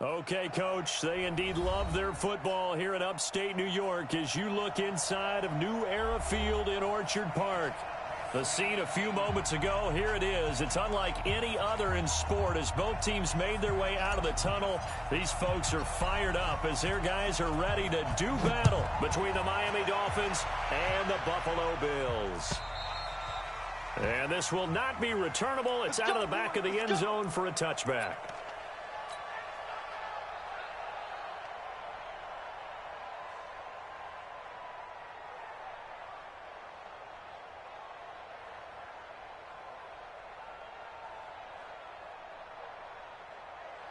Okay, Coach, they indeed love their football here in upstate New York as you look inside of New Era Field in Orchard Park. The scene a few moments ago, here it is. It's unlike any other in sport as both teams made their way out of the tunnel. These folks are fired up as their guys are ready to do battle between the Miami Dolphins and the Buffalo Bills. And this will not be returnable. It's out of the back of the end zone for a touchback.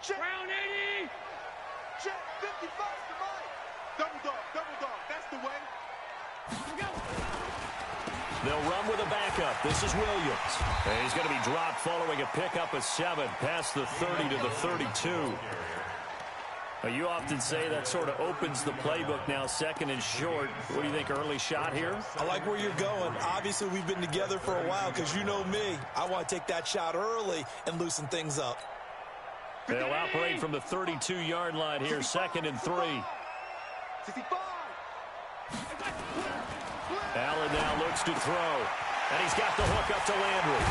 Check. Round 80. Check. 55 to right. Double dog. That's the way. Go. They'll run with a backup. This is Williams. And he's going to be dropped following a pickup of 7 past the 30 to the 32. You often say that sort of opens the playbook now, second and short. What do you think, early shot here? I like where you're going. Obviously, we've been together for a while because you know me. I want to take that shot early and loosen things up. They'll operate from the 32-yard line here, 2nd and 3. 65. Allen now looks to throw, and he's got the hook up to Landry.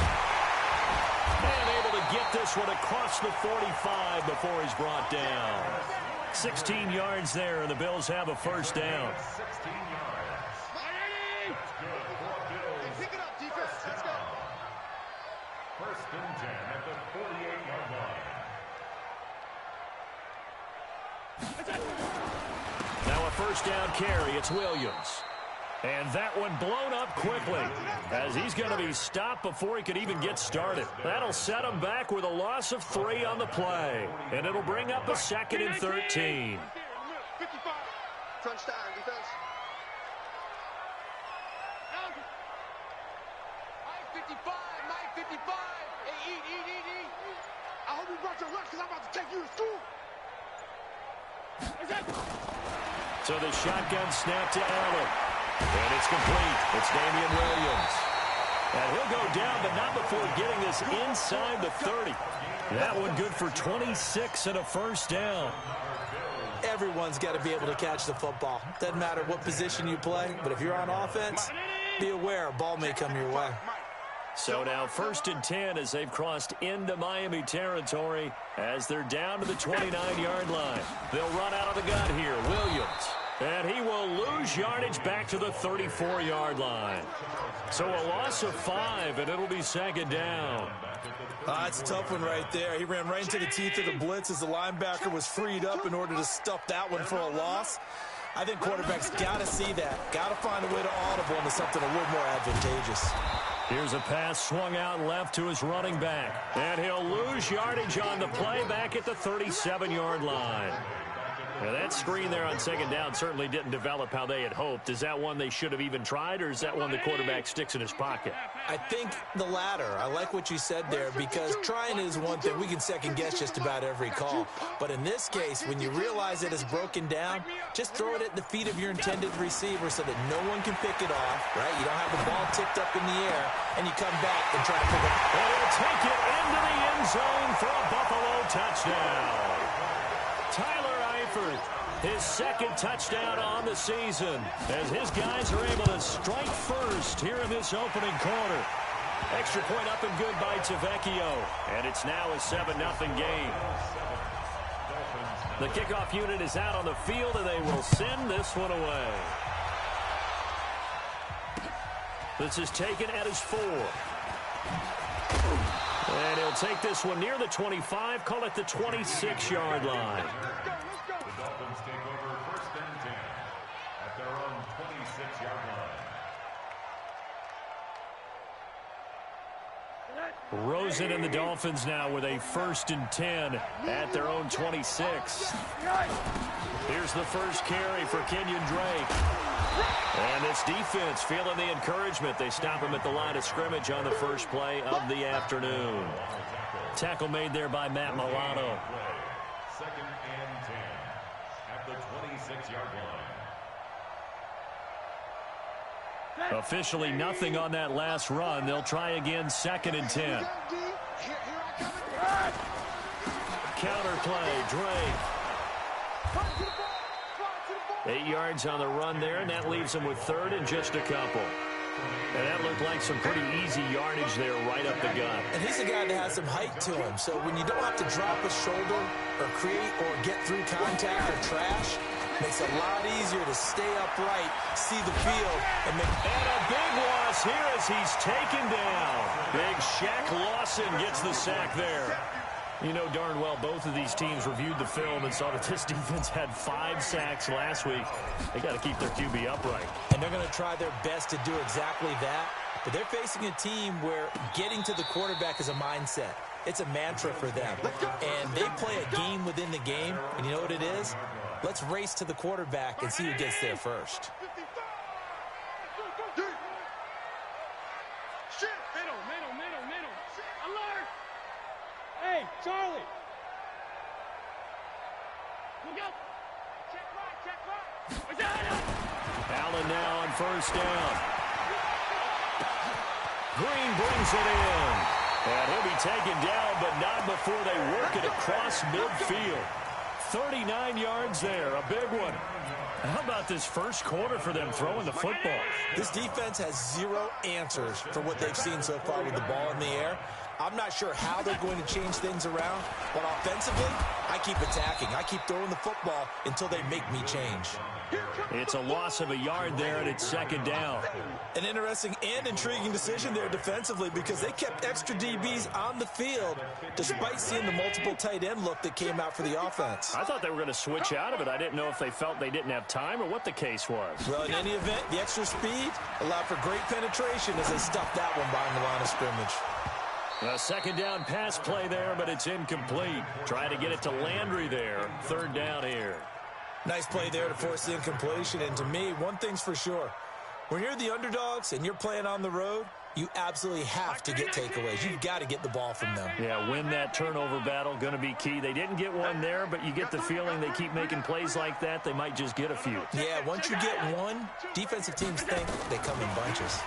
And able to get this one across the 45 before he's brought down. 16 yards there, and the Bills have a first down. 16 yards. Pick it up, defense. Let's go. 1st and 10 at the 48-yard line. Now a first down carry. It's Williams. And that one blown up quickly as he's going to be stopped before he could even get started. That'll set him back with a loss of 3 on the play. And it'll bring up a 2nd and 13. 55. Crunch time, defense. 55. Mike 55. Hey, eat. I hope you brought your lunch because I'm about to take you to school. So the shotgun snap to Allen. And it's complete. It's Damian Williams. And he'll go down, but not before getting this inside the 30. That one good for 26 and a first down. Everyone's got to be able to catch the football. Doesn't matter what position you play, but if you're on offense, be aware a ball may come your way. So now 1st and 10 as they've crossed into Miami territory as they're down to the 29-yard line. They'll run out of the gun here. Williams. And he will lose yardage back to the 34-yard line. So a loss of 5, and it'll be 2nd down. That's a tough one right there. He ran right into the teeth of the blitz as the linebacker was freed up in order to stuff that one for a loss. I think quarterbacks got to see that. Got to find a way to audible into something a little more advantageous. Here's a pass swung out left to his running back. And he'll lose yardage on the play back at the 37-yard line. Now that screen there on 2nd down certainly didn't develop how they had hoped. Is that one they should have even tried, or is that one the quarterback sticks in his pocket? I think the latter. I like what you said there because trying is one thing. We can second-guess just about every call. But in this case, when you realize it is broken down, just throw it at the feet of your intended receiver so that no one can pick it off, right? You don't have the ball tipped up in the air, and you come back and try to pick it up. And he'll take it into the end zone for a Buffalo touchdown. Tyler Eifert, his 2nd touchdown on the season, as his guys are able to strike first here in this opening quarter. Extra point up and good by Tavecchio, and it's now a 7-0 game. The kickoff unit is out on the field, and they will send this one away. This is taken at his 4. And he'll take this one near the 25, call it the 26-yard line. The Dolphins take over 1st and 10 at their own 26-yard line. Rosen and the Dolphins now with a 1st and 10 at their own 26. Here's the first carry for Kenyon Drake. And this defense feeling the encouragement. They stop him at the line of scrimmage on the first play of the afternoon. Tackle made there by Matt Milano. 2nd and 10 at the 26-yard line. Officially nothing on that last run. They'll try again, 2nd and 10. Counter play, Drake. 8 yards on the run there, and that leaves them with third and just a couple. And that looked like some pretty easy yardage there right up the gut. And he's a guy that has some height to him, so when you don't have to drop a shoulder or create or get through contact or trash, makes it a lot easier to stay upright, see the field, and make... And a big loss here as he's taken down. Big Shaq Lawson gets the sack there. You know darn well both of these teams reviewed the film and saw that this defense had 5 sacks last week. They got to keep their QB upright. And they're going to try their best to do exactly that. But they're facing a team where getting to the quarterback is a mindset. It's a mantra for them. And they play a game within the game. And you know what it is? Let's race to the quarterback and see who gets there first. Middle. Alert! Hey, Charlie! Look out! Check right. Allen now on first down. Green brings it in. And he'll be taken down, but not before they work it across midfield. 39 yards there, a big one. How about this first quarter for them throwing the football? This defense has 0 answers for what they've seen so far with the ball in the air. I'm not sure how they're going to change things around, but offensively, I keep attacking. I keep throwing the football until they make me change. It's a loss of a yard there, and it's second down. An interesting and intriguing decision there defensively because they kept extra DBs on the field despite seeing the multiple tight end look that came out for the offense. I thought they were going to switch out of it. I didn't know if they felt they didn't have time or what the case was. Well, in any event, the extra speed allowed for great penetration as they stuffed that one behind the line of scrimmage. A second down pass play there, but it's incomplete. Trying to get it to Landry there. Third down here. Nice play there to force the incompletion. And to me, one thing's for sure. When you're the underdogs and you're playing on the road, you absolutely have to get takeaways. You've got to get the ball from them. Yeah, win that turnover battle, going to be key. They didn't get one there, but you get the feeling they keep making plays like that, they might just get a few. Yeah, once you get one, defensive teams think they come in bunches.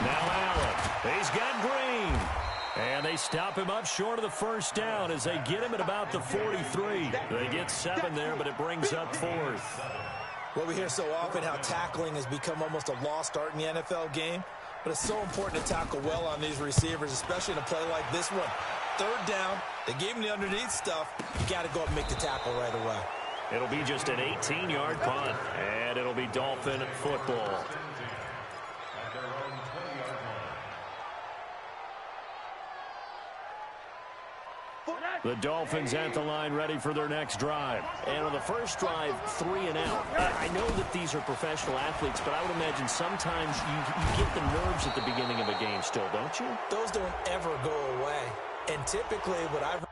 Now Allen, he's got Green. And they stop him up short of the first down as they get him at about the 43. They get 7 there, but it brings up 4th. Well, we hear so often how tackling has become almost a lost art in the NFL game. But it's so important to tackle well on these receivers, especially in a play like this one. Third down, they gave him the underneath stuff. You got to go up and make the tackle right away. It'll be just an 18-yard punt, and it'll be Dolphin football. The Dolphins at the line ready for their next drive. And on the first drive, 3 and out. I know that these are professional athletes, but I would imagine sometimes you get the nerves at the beginning of a game still, don't you? Those don't ever go away. And typically what I've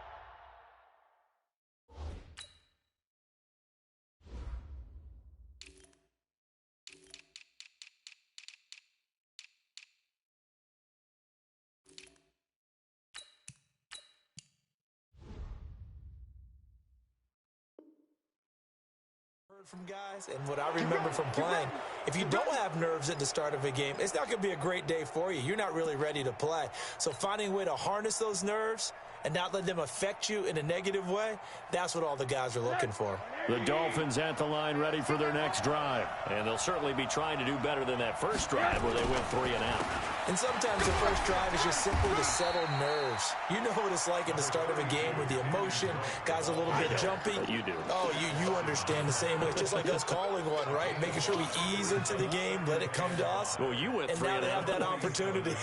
from guys and what I remember from playing, if you don't have nerves at the start of a game, it's not going to be a great day for you. You're not really ready to play. So finding a way to harness those nerves and not let them affect you in a negative way, that's what all the guys are looking for. The Dolphins at the line ready for their next drive. And they'll certainly be trying to do better than that first drive where they went 3 and out. And sometimes the first drive is just simply to settle nerves. You know what it's like at the start of a game with the emotion, guys a little bit jumpy. You do. Oh, you understand the same way. It's just like us calling one, right? Making sure we ease into the game, let it come to us. Well, you went 3 and out. And now they have that opportunity.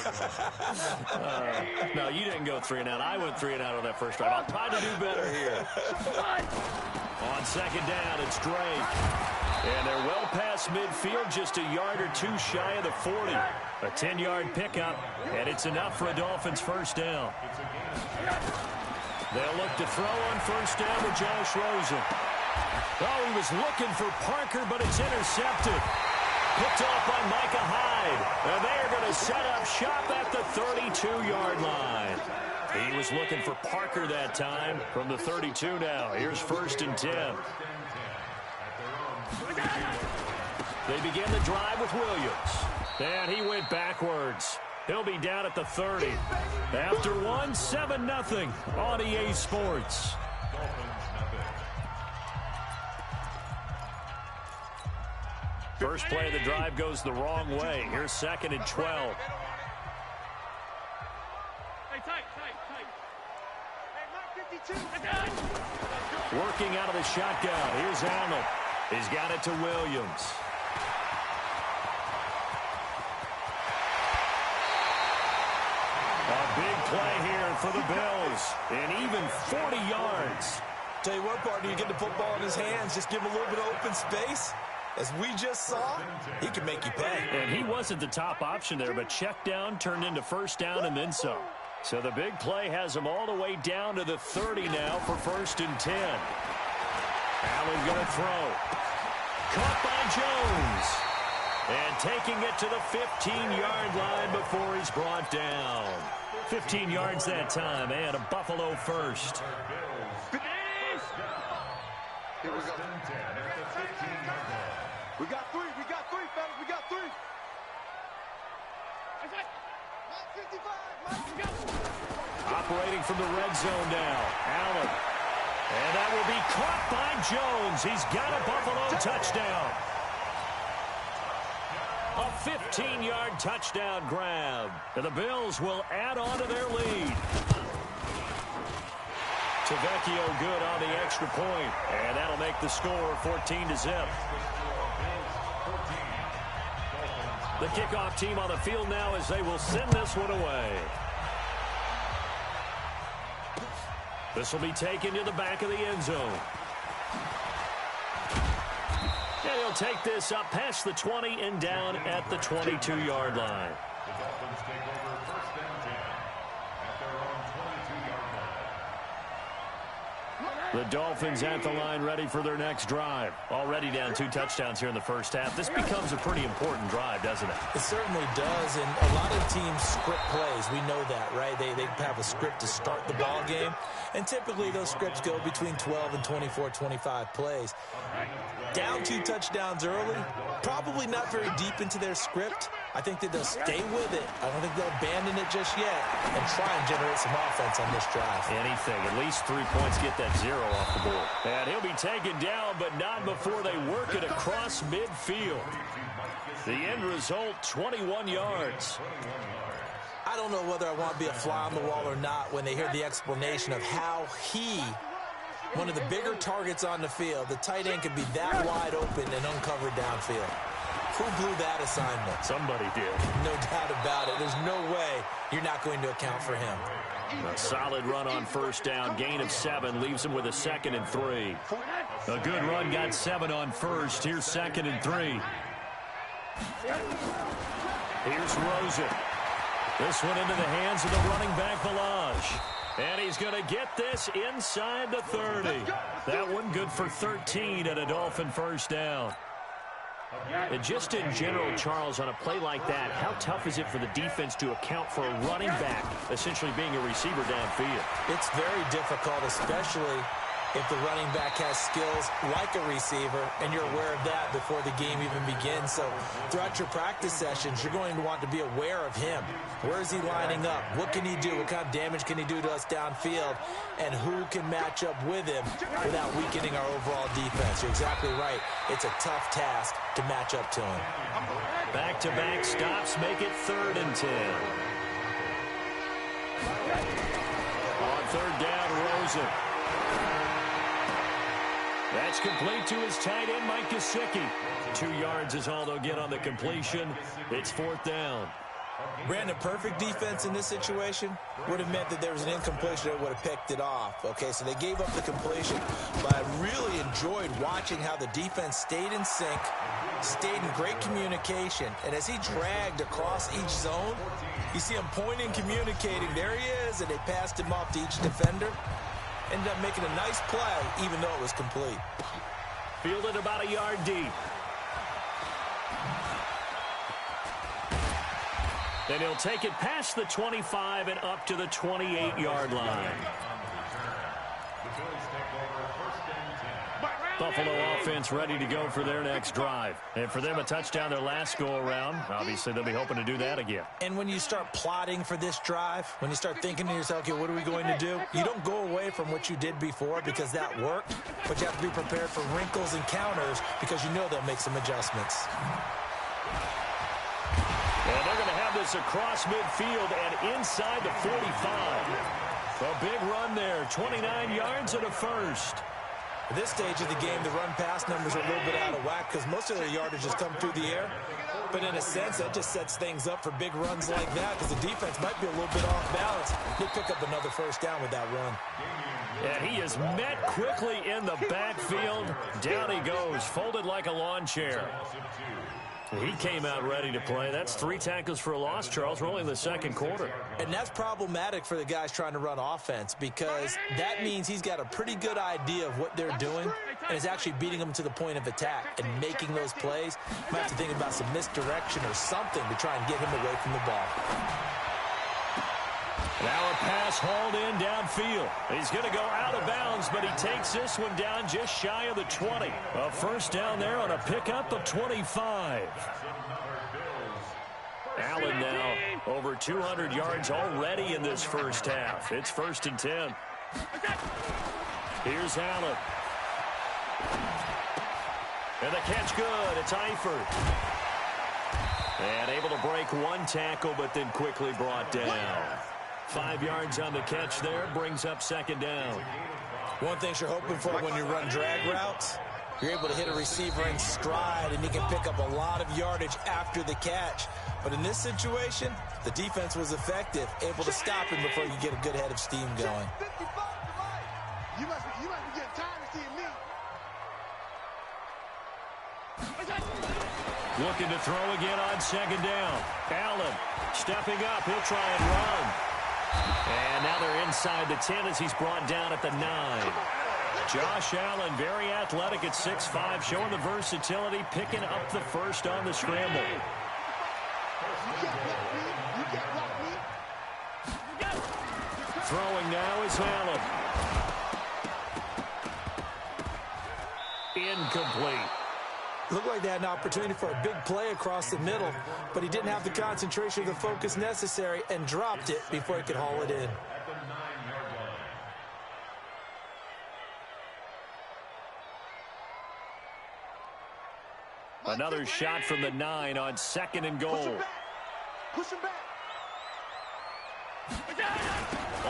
No, you didn't go 3 and out. I went 3 and out on that first drive. I'll try to do better here. On second down, it's Drake. And they're well past midfield, just a yard or 2 shy of the 40. A 10-yard pickup, and it's enough for a Dolphins first down. They'll look to throw on first down to Josh Rosen. Oh, he was looking for Parker, but it's intercepted. Picked off by Micah Hyde. And they are going to set up shop at the 32-yard line. He was looking for Parker that time from the 32 now. Here's 1st and 10. They begin the drive with Williams. And he went backwards. He'll be down at the 30. After 1, 7-0 on EA Sports. First play of the drive goes the wrong way. Here's 2nd and 12. Working out of the shotgun. Here's Arnold. He's got it to Williams. A big play here for the Bills. And even 40 yards. Tell you what, partner, you get the football in his hands, just give him a little bit of open space. As we just saw, he can make you pay. And he wasn't the top option there, but check down turned into first down and then some. So the big play has him all the way down to the 30 now for 1st and 10. Allen going to throw. Caught by Jones. And taking it to the 15-yard line before he's brought down. 15 yards that time, and a Buffalo first. Here we go. We got three, fellas. We got three. Operating from the red zone now. Allen. And that will be caught by Jones. He's got a Buffalo touchdown. A 15-yard touchdown grab. And the Bills will add on to their lead. Tavecchio good on the extra point. And that'll make the score 14-0. The kickoff team on the field now as they will send this one away. This will be taken to the back of the end zone. And he'll take this up past the 20 and down at the 22-yard line. The Dolphins take over 1st and 10 at their own 22-yard line. The Dolphins at the line ready for their next drive. Already down 2 touchdowns here in the first half. This becomes a pretty important drive, doesn't it? It certainly does, and a lot of teams script plays. We know that, right? They have a script to start the ball game, and typically those scripts go between 12 and 24, 25 plays. Down 2 touchdowns early, probably not very deep into their script. I think that they'll stay with it. I don't think they'll abandon it just yet and try and generate some offense on this drive. Anything. At least 3 points get that 0 off the board. And he'll be taken down, but not before they work it across midfield. The end result, 21 yards. I don't know whether I want to be a fly on the wall or not when they hear the explanation of how one of the bigger targets on the field, the tight end could be that wide open and uncovered downfield. Who blew that assignment? Somebody did. No doubt about it. There's no way you're not going to account for him. A solid run on first down. Gain of 7 leaves him with a 2nd and 3. A good run got 7 on first. Here's 2nd and 3. Here's Rosen. This one into the hands of the running back, Balaj. And he's going to get this inside the 30. That one good for 13 and a Dolphin first down. And just in general, Charles, on a play like that, how tough is it for the defense to account for a running back essentially being a receiver downfield? It's very difficult, especially if the running back has skills like a receiver, and you're aware of that before the game even begins. So throughout your practice sessions, you're going to want to be aware of him. Where is he lining up? What can he do? What kind of damage can he do to us downfield? And who can match up with him without weakening our overall defense? You're exactly right. It's a tough task to match up to him. Back-to-back stops make it 3rd and 10. On 3rd down, Rosen. That's complete to his tight end, Mike Gesicki. 2 yards is all they'll get on the completion. It's 4th down. Brandon, perfect defense in this situation would have meant that there was an incompletion that would have picked it off. Okay, so they gave up the completion, but I really enjoyed watching how the defense stayed in sync, stayed in great communication, and as he dragged across each zone, you see him pointing, communicating. There he is, and they passed him off to each defender. Ended up making a nice play, even though it was complete. Fielded about a yard deep. Then he'll take it past the 25 and up to the 28-yard line. The Bills take over 1st and 10. Buffalo offense ready to go for their next drive. And for them, a touchdown their last go-around. Obviously, they'll be hoping to do that again. And when you start plotting for this drive, when you start thinking to yourself, okay, what are we going to do? You don't go away from what you did before because that worked, but you have to be prepared for wrinkles and counters because you know they'll make some adjustments. And they're going to have this across midfield and inside the 45. A big run there, 29 yards and a first. At this stage of the game, the run-pass numbers are a little bit out of whack because most of their yardage has come through the air. But in a sense, that just sets things up for big runs like that because the defense might be a little bit off balance. They pick up another first down with that run. And he is met quickly in the backfield. Down he goes, folded like a lawn chair. He came out ready to play. That's 3 tackles for a loss, Charles. We're only in the second quarter. And that's problematic for the guys trying to run offense because that means he's got a pretty good idea of what they're doing and is actually beating them to the point of attack and making those plays. Might have to think about some misdirection or something to try and get him away from the ball. Now a pass hauled in downfield. He's going to go out of bounds, but he takes this one down just shy of the 20. A first down there on a pickup of 25. Allen now over 200 yards already in this first half. It's 1st and 10. Here's Allen. And the catch good. It's Eifert. And able to break 1 tackle, but then quickly brought down. 5 yards on the catch there, brings up 2nd down. One thing you're hoping for when you run drag routes, you're able to hit a receiver in stride, and he can pick up a lot of yardage after the catch. But in this situation, the defense was effective, able to stop him before you get a good head of steam going. You must be getting tired of seeing me. Looking to throw again on 2nd down. Allen stepping up. He'll try and run. And now they're inside the 10 as he's brought down at the 9. Josh Allen, very athletic at 6'5", showing the versatility, picking up the first on the scramble. Throwing now is Allen. Incomplete. Looked like they had an opportunity for a big play across the middle, but he didn't have the concentration or the focus necessary and dropped it before he could haul it in. Another shot from the 9 on 2nd and goal. Push him back.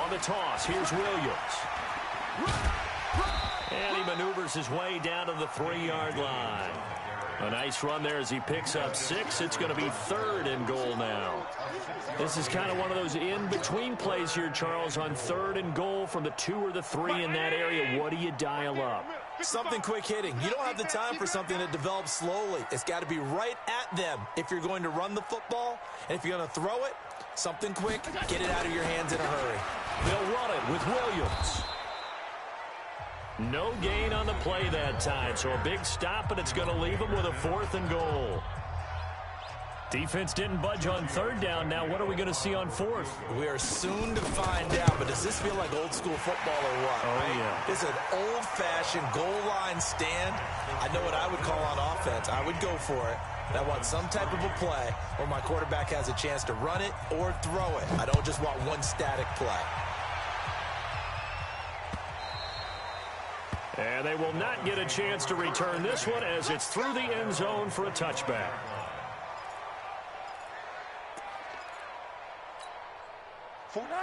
On the toss, here's Williams. And he maneuvers his way down to the 3-yard line. A nice run there as he picks up 6. It's going to be 3rd and goal now. This is kind of one of those in-between plays here, Charles, on 3rd and goal from the 2 or the 3 in that area. What do you dial up? Something quick hitting. You don't have the time for something that develops slowly. It's got to be right at them if you're going to run the football. And if you're going to throw it, something quick, get it out of your hands in a hurry. They'll run it with Williams. No gain on the play that time, so a big stop, and it's going to leave them with a 4th and goal. Defense didn't budge on 3rd down. Now what are we going to see on 4th? We are soon to find out, but does this feel like old school football or what? Oh, right? yeah. It's an old-fashioned goal line stand. I know what I would call on offense. I would go for it. And I want some type of a play where my quarterback has a chance to run it or throw it. I don't just want one static play. And they will not get a chance to return this one as it's through the end zone for a touchback.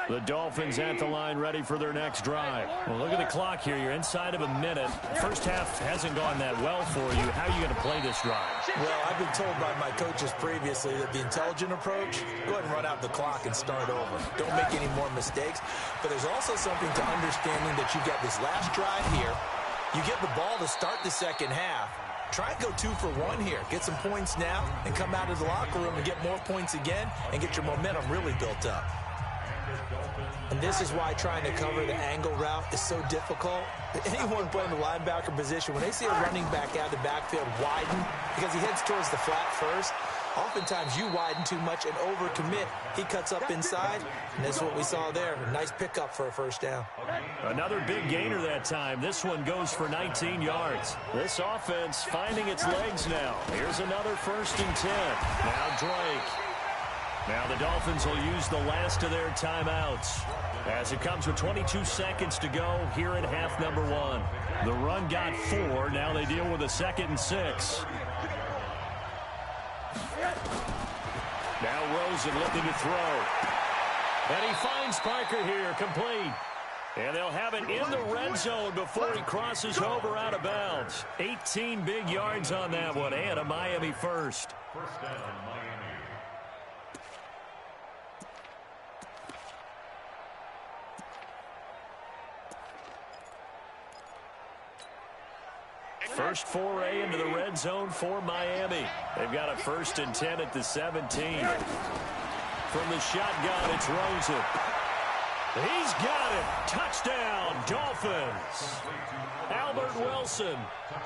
The Dolphins at the line ready for their next drive. Well, look at the clock here. You're inside of a minute. First half hasn't gone that well for you. How are you going to play this drive? Well, I've been told by my coaches previously that the intelligent approach, go ahead and run out the clock and start over. Don't make any more mistakes. But there's also something to understanding that you've got this last drive here. You get the ball to start the second half. Try and go 2 for 1 here. Get some points now and come out of the locker room and get more points again and get your momentum really built up. And this is why trying to cover the angle route is so difficult. Anyone playing the linebacker position, when they see a running back out of the backfield widen because he heads towards the flat first, Oftentimes you widen too much and overcommit. He cuts up inside, and that's what we saw there. A nice pickup for a first down. Another big gainer that time. This one goes for 19 yards. This offense finding its legs now. Here's another 1st and 10. Now Drake. Now the Dolphins will use the last of their timeouts as it comes with 22 seconds to go here in half number 1. The run got 4. Now they deal with a 2nd and 6. Now Rosen looking to throw. And he finds Parker here, complete. And they'll have it in the red zone before he crosses over out of bounds. 18 big yards on that one, and a Miami first. First down, Miami. First foray into the red zone for Miami. They've got a 1st and 10 at the 17. From the shotgun, it's Rosen. He's got it. Touchdown, Dolphins. Albert Wilson,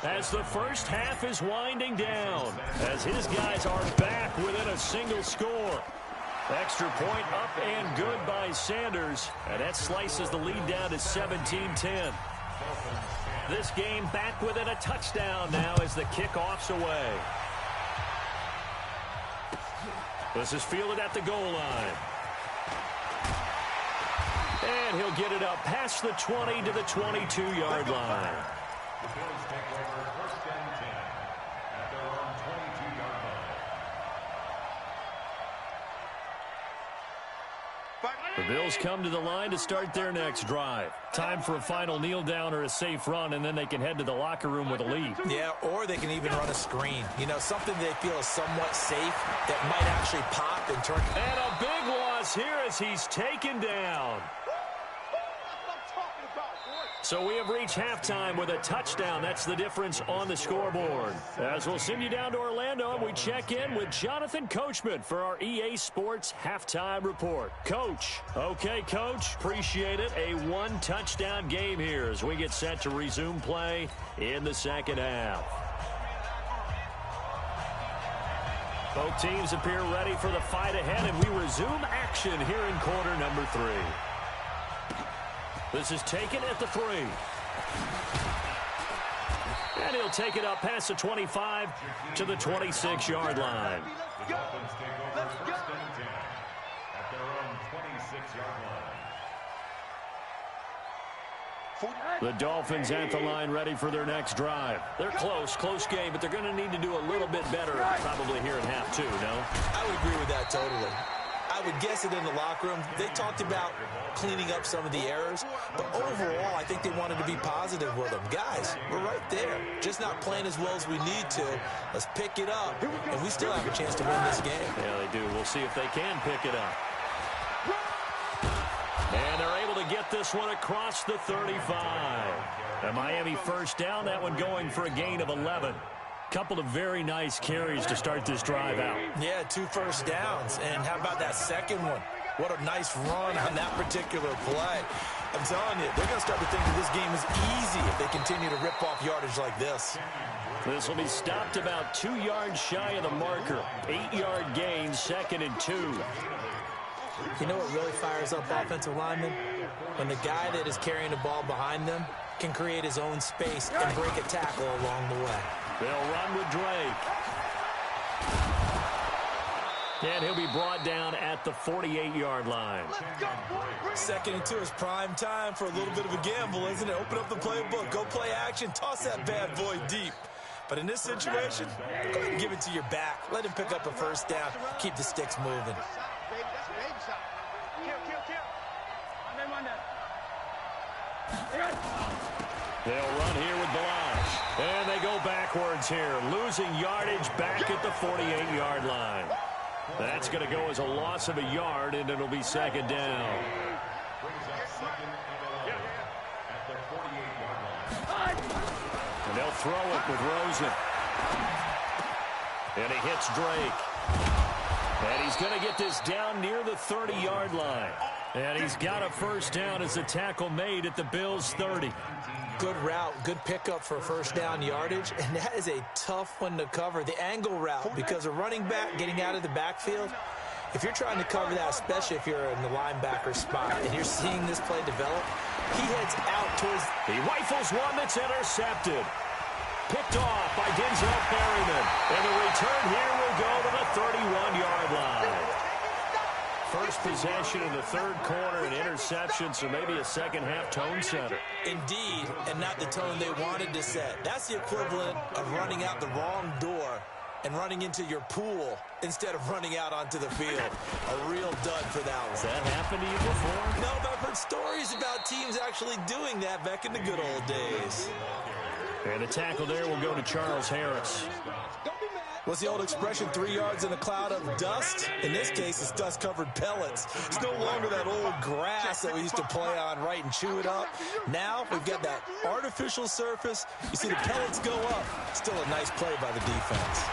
as the first half is winding down, as his guys are back within a single score. Extra point up and good by Sanders, and that slices the lead down to 17-10. This game back within a touchdown now as the kickoff's away. This is fielded at the goal line. And he'll get it up past the 20 to the 22-yard line. The Bills take over 1st and 10 at their own 22-yard line. The Bills come to the line to start their next drive. Time for a final kneel down or a safe run, and then they can head to the locker room with a lead. Yeah, or they can even run a screen. You know, something they feel is somewhat safe that might actually pop and turn. And a big loss here as he's taken down. So we have reached halftime with a touchdown. That's the difference on the scoreboard. As we'll send you down to Orlando, and we check in with Jonathan Coachman for our EA Sports Halftime Report. Coach. Okay, Coach. Appreciate it. A one-touchdown game here as we get set to resume play in the second half. Both teams appear ready for the fight ahead, and we resume action here in quarter number 3. This is taken at the 3. And he'll take it up past the 25 to the 26-yard line. The Dolphins take over 1st and 10 at their own 26-yard line. The Dolphins at the line ready for their next drive. They're close game, but they're going to need to do a little bit better probably here in half 2, no? I would agree with that totally. I would guess it in the locker room. They talked about cleaning up some of the errors, but overall, I think they wanted to be positive with them. Guys, we're right there. Just not playing as well as we need to. Let's pick it up, and we still have a chance to win this game. Yeah, they do. We'll see if they can pick it up. And they're able to get this one across the 35. A Miami first down, that one going for a gain of 11. Couple of very nice carries to start this drive out. Yeah, 2 first downs. And how about that second one? What a nice run on that particular play. I'm telling you, they're going to start to think that this game is easy if they continue to rip off yardage like this. This will be stopped about 2 yards shy of the marker. 8-yard gain, 2nd and 2. You know what really fires up offensive linemen? When the guy that is carrying the ball behind them can create his own space and break a tackle along the way. They'll run with Drake. And he'll be brought down at the 48-yard line. 2nd and 2 is prime time for a little bit of a gamble, isn't it? Open up the playbook, go play action, toss that bad boy deep. But in this situation, go ahead and give it to your back. Let him pick up a first down. Keep the sticks moving. They'll run here with Balazs. And they go backwards here, losing yardage back at the 48-yard line. That's going to go as a loss of a yard, and it'll be 2nd down. And they'll throw it with Rosen. And he hits Drake. And he's going to get this down near the 30-yard line. And he's got a first down as a tackle made at the Bills' 30. Good route, good pickup for first down yardage, and that is a tough one to cover, the angle route, because a running back getting out of the backfield, if you're trying to cover that, especially if you're in the linebacker spot and you're seeing this play develop, he heads out towards... He rifles one that's intercepted. Picked off by Denzel Perryman. And the return here will go to the 31-yard line. First possession in the third quarter, an interception, so maybe a second-half tone setter. Indeed, and not the tone they wanted to set. That's the equivalent of running out the wrong door and running into your pool instead of running out onto the field. A real dud for that one. Has that happened to you before? No, but I've heard stories about teams actually doing that back in the good old days. And the tackle there will go to Charles Harris. What's the old expression, 3 yards in a cloud of dust? In this case, it's dust-covered pellets. It's no longer that old grass that we used to play on, right, and chew it up. Now we've got that artificial surface. You see the pellets go up. Still a nice play by the defense.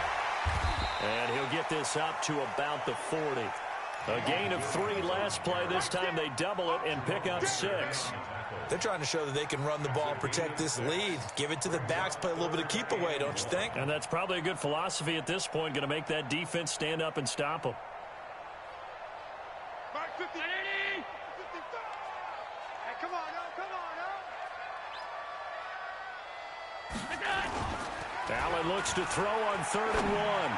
And he'll get this up to about the 40. A gain of 3 last play. This time they double it and pick up 6. They're trying to show that they can run the ball and protect this lead. Give it to the backs, play a little bit of keep away, don't you think? And that's probably a good philosophy at this point, going to make that defense stand up and stop them. Come on, come on, Allen looks to throw on 3rd and 1.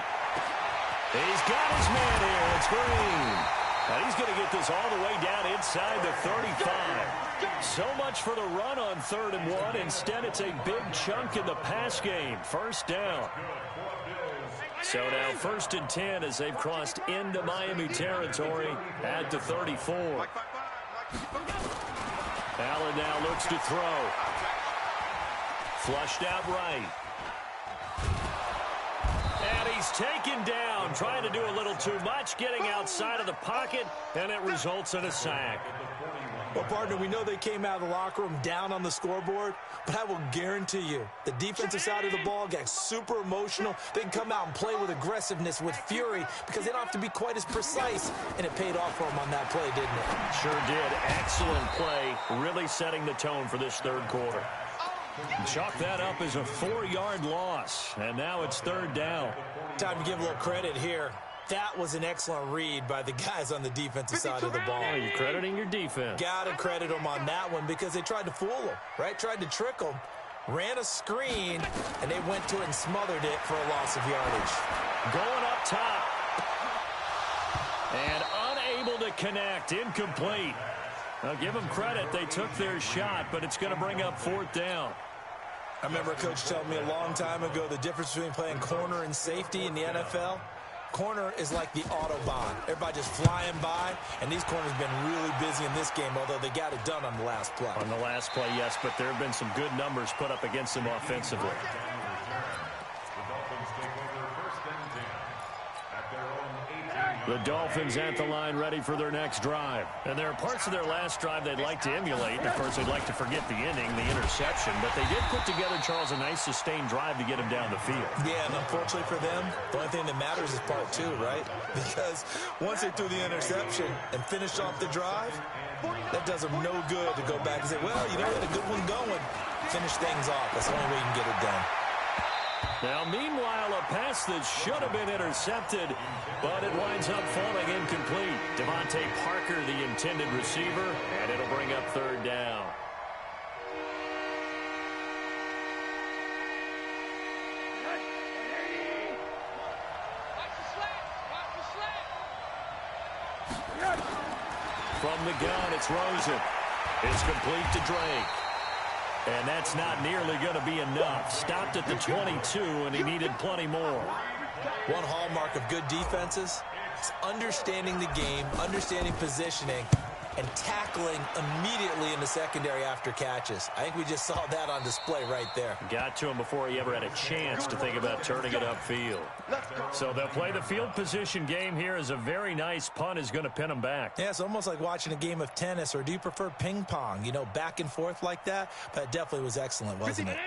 He's got his man here. It's Green. And he's going to get this all the way down inside the 35. So much for the run on 3rd and 1. Instead, it's a big chunk in the pass game. First down. So now 1st and 10 as they've crossed into Miami territory at the 34. Allen now looks to throw. Flushed out right. And he's taken down, trying to do a little too much, getting outside of the pocket, and it results in a sack. Well, partner, we know they came out of the locker room down on the scoreboard, but I will guarantee you the defensive side of the ball got super emotional. They can come out and play with aggressiveness, with fury, because they don't have to be quite as precise, and it paid off for them on that play, didn't it? Sure did. Excellent play, really setting the tone for this third quarter. Chalk that up as a 4-yard loss, and now it's 3rd down. Time to give a little credit here. That was an excellent read by the guys on the defensive side of the ball. Oh, you're crediting your defense. Got to credit them on that one because they tried to fool them, right? Tried to trick them, ran a screen, and they went to it and smothered it for a loss of yardage. Going up top. And unable to connect. Incomplete. Now, give them credit. They took their shot, but it's going to bring up 4th down. I remember a coach telling me a long time ago the difference between playing corner and safety in the NFL. Corner is like the Autobahn. Everybody just flying by, and these corners have been really busy in this game, although they got it done on the last play. On the last play, yes, but there have been some good numbers put up against them offensively. The Dolphins at the line ready for their next drive. And there are parts of their last drive they'd like to emulate. Of course, they'd like to forget the inning, the interception. But they did put together, Charles, a nice sustained drive to get him down the field. Yeah, and unfortunately for them, the only thing that matters is part 2, right? Because once they threw the interception and finished off the drive, that does them no good to go back and say, well, you know, we had a good one going. Finish things off. That's the only way you can get it done. Now, meanwhile, a pass that should have been intercepted, but it winds up falling incomplete. Devontae Parker, the intended receiver, and it'll bring up 3rd down. From the gun, it's Rosen. It's complete to Drake. And that's not nearly going to be enough. Stopped at the 22, and he needed plenty more. One hallmark of good defenses is understanding the game, understanding positioning, and tackling immediately in the secondary after catches. I think we just saw that on display right there. Got to him before he ever had a chance to think about turning it upfield. So they'll play the field position game here as a very nice punt is going to pin them back. Yeah, it's almost like watching a game of tennis, or do you prefer ping pong? You know, back and forth like that? But it definitely was excellent, wasn't it?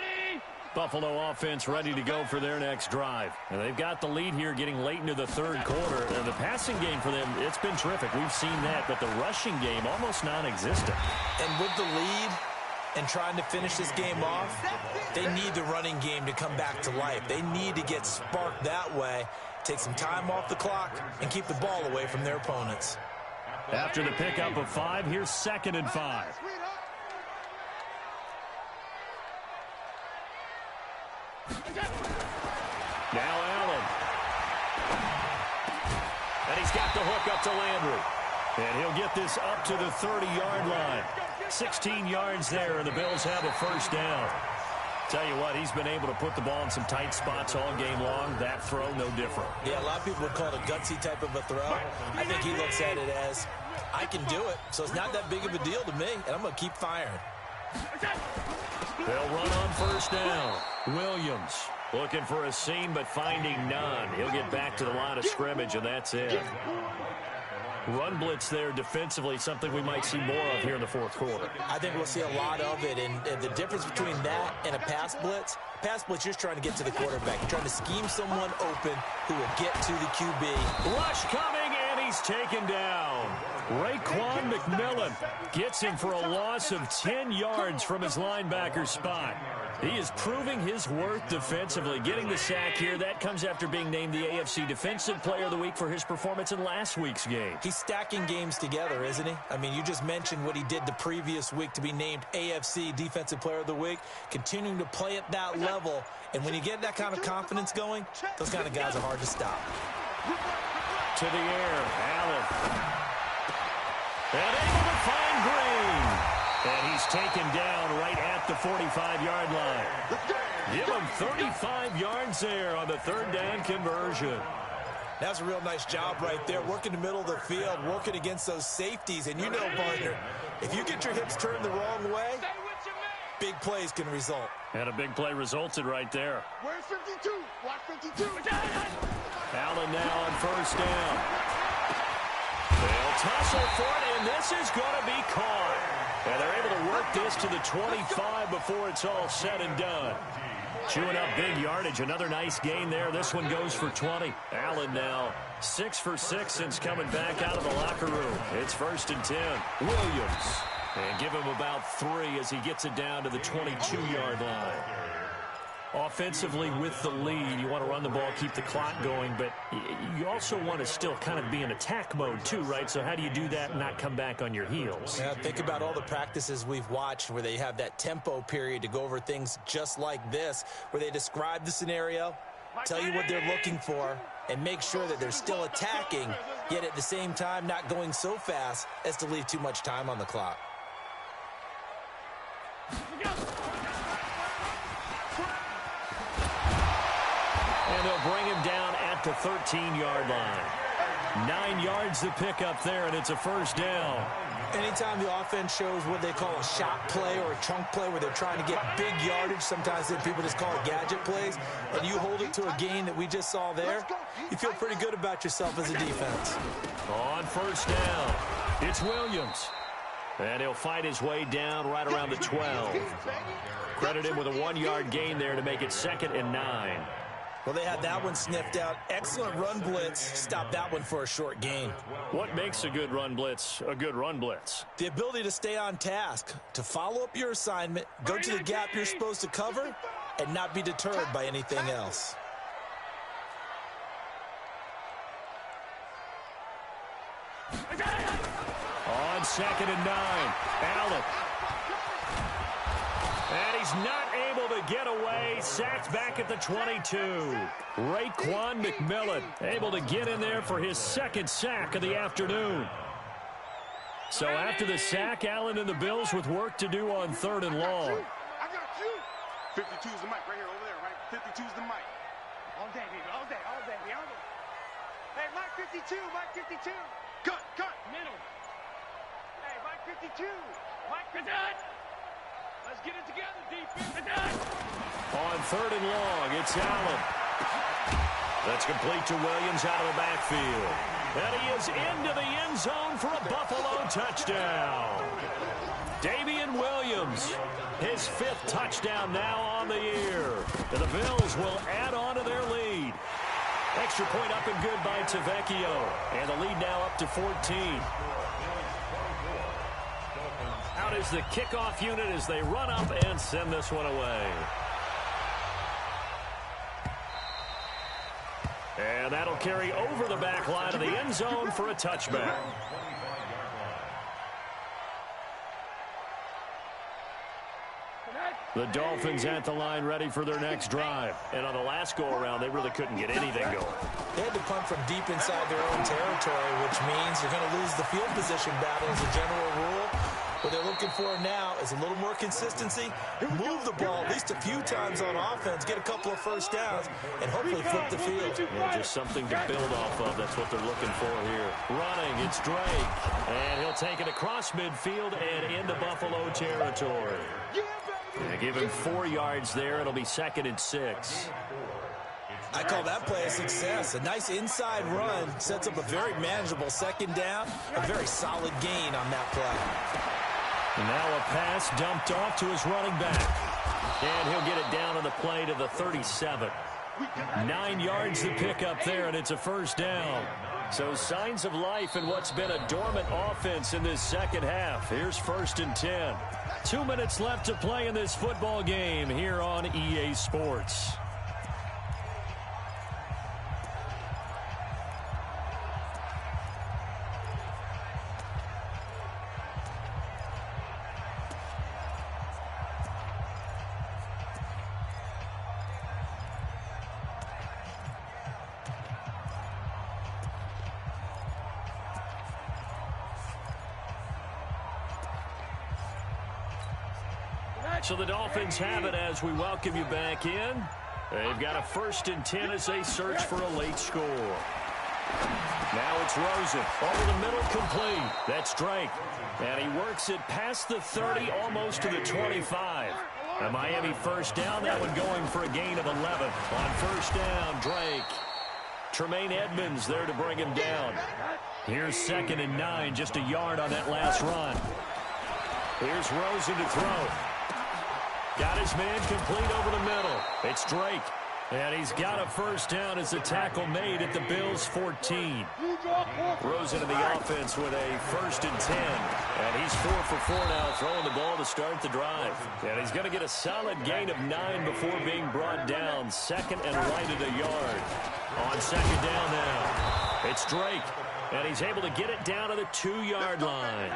Buffalo offense ready to go for their next drive. And they've got the lead here getting late into the third quarter. And the passing game for them, it's been terrific. We've seen that. But the rushing game, almost non-existent. And with the lead and trying to finish this game off, they need the running game to come back to life. They need to get sparked that way, take some time off the clock, and keep the ball away from their opponents. After the pickup of 5, here's 2nd and 5. Now Allen. And he's got the hook up to Landry. And he'll get this up to the 30-yard line. 16 yards there, and the Bills have a first down. Tell you what, he's been able to put the ball in some tight spots all game long. That throw, no different. Yeah, a lot of people would call it a gutsy type of a throw. I think he looks at it as, I can do it, so it's not that big of a deal to me, and I'm going to keep firing. They'll run on first down. Williams looking for a seam, but finding none. He'll get back to the line of scrimmage, and that's it. Run blitz there defensively, something we might see more of here in the fourth quarter. I think we'll see a lot of it, and the difference between that and a pass blitz, you're just trying to get to the quarterback. You're trying to scheme someone open who will get to the QB. Rush coming, and he's taken down. Raekwon McMillan gets him for a loss of 10 yards from his linebacker spot. He is proving his worth defensively, getting the sack here. That comes after being named the AFC Defensive Player of the Week for his performance in last week's game. He's stacking games together, isn't he? I mean, you just mentioned what he did the previous week to be named AFC Defensive Player of the Week, continuing to play at that level. And when you get that kind of confidence going, those kind of guys are hard to stop. To the air, Allen. And able to find Green. And he's taken down right at the 45-yard line. Give him 35 yards there on the third down conversion. That's a real nice job right there, working the middle of the field, working against those safeties. And you know, partner, if you get your hips turned the wrong way, big plays can result. And a big play resulted right there. Where's 52? Watch 52. Allen now on first down. They'll tussle for it, and this is going to be caught. And they're able to work this to the 25 before it's all said and done. Chewing up big yardage. Another nice gain there. This one goes for 20. Allen now 6 for 6 since coming back out of the locker room. It's 1st and 10. Williams. And give him about 3 as he gets it down to the 22-yard line. Offensively with the lead, you want to run the ball, keep the clock going, but you also want to still kind of be in attack mode too, right? So how do you do that and not come back on your heels? Yeah, think about all the practices we've watched where they have that tempo period to go over things just like this, where they describe the scenario, tell you what they're looking for, and make sure that they're still attacking, yet at the same time not going so fast as to leave too much time on the clock. And they'll bring him down at the 13-yard line. 9 yards to pick up there, and it's a first down. Anytime the offense shows what they call a shot play or a chunk play where they're trying to get big yardage, sometimes people just call it gadget plays, and you hold it to a gain that we just saw there, you feel pretty good about yourself as a defense. On first down, it's Williams. And he'll fight his way down right around the 12. Credit him with a 1-yard gain there to make it 2nd and 9. Well, they had that one sniffed out. Excellent run blitz. Stop that one for a short gain. What makes a good run blitz a good run blitz? The ability to stay on task, to follow up your assignment, go to the gap you're supposed to cover, and not be deterred by anything else. On 2nd and 9, Allen. And he's not able to get away. Sacked back at the 22. Raekwon McMillan able to get in there for his 2nd sack of the afternoon. So after the sack, Allen and the Bills with work to do on 3rd and long. I got you. 52's the mic right here over there, right? 52's the mic. All day, baby. All day, all day, all day. Hey, mic 52, mic 52. Cut, cut. Middle. Hey, mic 52. Mic 52. Let's get it together, defense. On 3rd and long, it's Allen. That's complete to Williams out of the backfield. And he is into the end zone for a Buffalo touchdown. Damian Williams Williams. His 5th touchdown now on the year. And the Bills will add on to their lead. Extra point up and good by Tavecchio. And the lead now up to 14. Out is the kickoff unit as they run up and send this one away. And that'll carry over the back line of the end zone for a touchback. The Dolphins at the line ready for their next drive. And on the last go-around, they really couldn't get anything going. They had to punt from deep inside their own territory, which means you're going to lose the field position battle as a general rule. What they're looking for now is a little more consistency, move the ball at least a few times on offense, get a couple of first downs, and hopefully flip the field. Yeah, just something to build off of. That's what they're looking for here. Running, it's Drake. And he'll take it across midfield and into Buffalo territory. Yeah, give him 4 yards there. It'll be 2nd and 6. I call that play a success. A nice inside run sets up a very manageable 2nd down. A very solid gain on that play. And now a pass dumped off to his running back. And he'll get it down on the play to the 37. 9 yards to pick up there, and it's a first down. So signs of life in what's been a dormant offense in this second half. Here's 1st and 10. 2 minutes left to play in this football game here on EA Sports. So the Dolphins have it as we welcome you back in. They've got a 1st and 10 as they search for a late score. Now it's Rosen. Over the middle, complete. That's Drake. And he works it past the 30, almost to the 25. A Miami first down. That one going for a gain of 11. On first down, Drake. Tremaine Edmonds there to bring him down. Here's 2nd and 9, just a yard on that last run. Here's Rosen to throw. Got his man complete over the middle. It's Drake. And he's got a first down as the tackle made at the Bills' 14. Rosen in the offense with a 1st and 10. And he's 4 for 4 now, throwing the ball to start the drive. And he's going to get a solid gain of 9 before being brought down. 2nd and right at a yard. On 2nd down now, it's Drake. And he's able to get it down to the 2-yard line.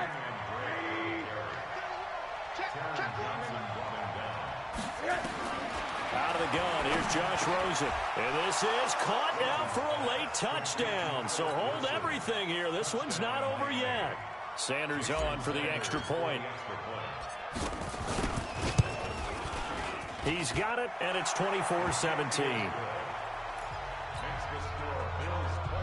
Out of the gun, here's Josh Rosen. And this is caught now for a late touchdown. So hold everything here. This one's not over yet. Sanders on for the extra point. He's got it, and it's 24-17.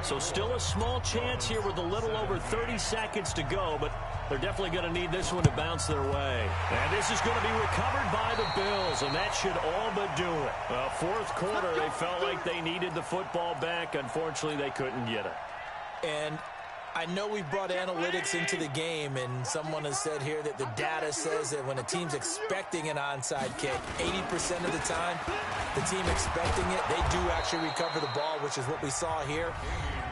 So still a small chance here with a little over 30 seconds to go, but they're definitely going to need this one to bounce their way. And this is going to be recovered by the Bills, and that should all but do it. Well, 4th quarter, they felt like they needed the football back. Unfortunately, they couldn't get it. And I know we brought analytics into the game, and someone has said here that the data says that when a team's expecting an onside kick, 80% of the time, the team expecting it, they do actually recover the ball, which is what we saw here.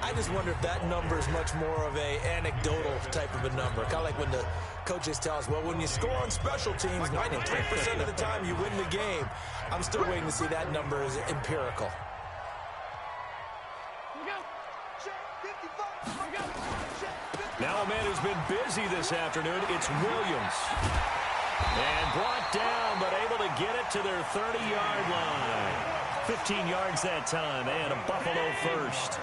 I just wonder if that number is much more of a anecdotal type of a number. Kind of like when the coaches tell us, well, when you score on special teams, 93% of the time you win the game. I'm still waiting to see that number is empirical. Now a man who's been busy this afternoon, it's Williams. And brought down, but able to get it to their 30-yard line. 15 yards that time, and a Buffalo first.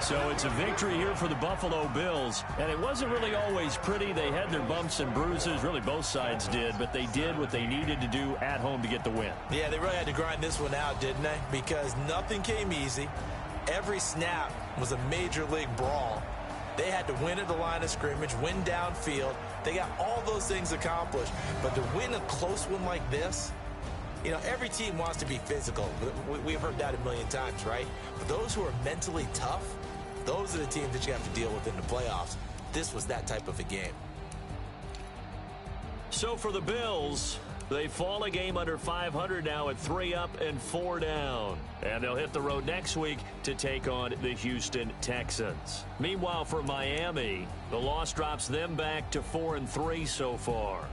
So it's a victory here for the Buffalo Bills, and it wasn't really always pretty. They had their bumps and bruises, really both sides did, but they did what they needed to do at home to get the win. Yeah, they really had to grind this one out, didn't they? Because nothing came easy. Every snap was a major league brawl. They had to win at the line of scrimmage, win downfield. They got all those things accomplished, but to win a close one like this, you know, every team wants to be physical. We've heard that a million times, right? But those who are mentally tough, Those are the teams that you have to deal with in the playoffs. This was that type of a game. So for the Bills, they fall a game under 500 now at 3 up and 4 down. And they'll hit the road next week to take on the Houston Texans. Meanwhile, for Miami, the loss drops them back to 4-3 so far.